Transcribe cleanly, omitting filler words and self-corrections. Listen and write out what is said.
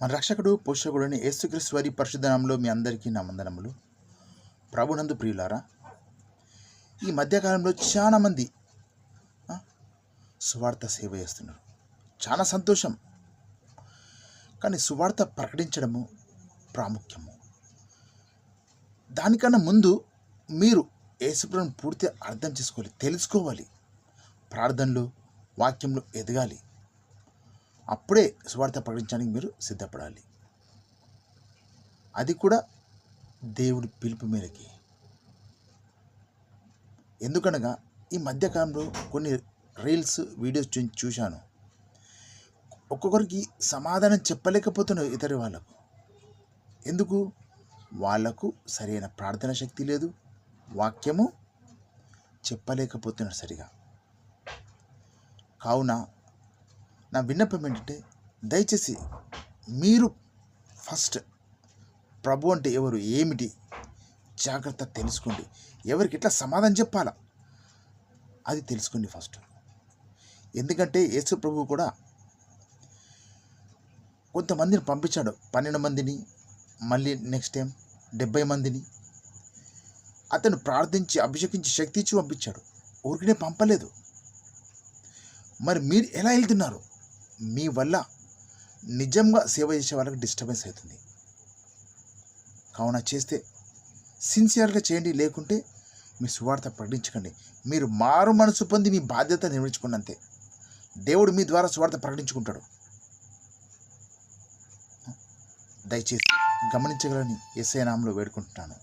మన రక్షకుడు పోషకుడని యేసుక్రీస్తు వారి పరిశుద్ధ నామములో మీ అందరికీ నా వందనములు. ప్రభునందు ప్రియులారా, ఈ మధ్యకాలంలో చాలామంది సువార్త సేవ చేస్తున్నారు. చాలా సంతోషం. కానీ సువార్త ప్రకటించడము ప్రాముఖ్యము. దానికన్నా ముందు మీరు యేసుప్రభువుని పూర్తిగా అర్థం చేసుకోవాలి, తెలుసుకోవాలి. ప్రార్థనలు, వాక్యంలో ఎదగాలి. అప్పుడే సువార్త ప్రకటించడానికి మీరు సిద్ధపడాలి. అది కూడా దేవుడి పిలుపు మేరకి. ఎందుకనగా ఈ మధ్యకాలంలో కొన్ని రీల్స్, వీడియోస్ చూశాను. ఒక్కొక్కరికి సమాధానం చెప్పలేకపోతున్నారు ఇతర వాళ్ళకు. ఎందుకు? వాళ్లకు సరైన ప్రార్థన శక్తి లేదు, వాక్యము చెప్పలేకపోతున్నారు సరిగా. కావున నా విన్నపం ఏంటంటే, దయచేసి మీరు ఫస్ట్ ప్రభు అంటే ఎవరు, ఏమిటి జాగ్రత్త తెలుసుకోండి. ఎవరికి ఎట్లా సమాధానం చెప్పాలా అది తెలుసుకోండి ఫస్ట్. ఎందుకంటే యేసు ప్రభు కూడా కొంతమందిని పంపించాడు, 12 మందిని, మళ్ళీ నెక్స్ట్ టైం 70 మందిని. అతను ప్రార్థించి అభిషేకించి శక్తి ఇచ్చి పంపించాడు, ఊరికనే పంపలేదు. మరి మీరు ఎలా వెళ్తున్నారు? మీ వల్ల నిజంగా సేవ చేసే వాళ్ళకి డిస్టర్బెన్స్ అవుతుంది. కావున చేస్తే సిన్సియర్గా చేయండి, లేకుంటే మీ సువార్త ప్రకటించకండి. మీరు మారు మనసు పొంది మీ బాధ్యత నిర్వహించుకోండి, అంతే. దేవుడు మీ ద్వారా సువార్త ప్రకటించుకుంటాడు. దయచేసి గమనించగలని యేసయ్య నామములో వేడుకుంటున్నాను.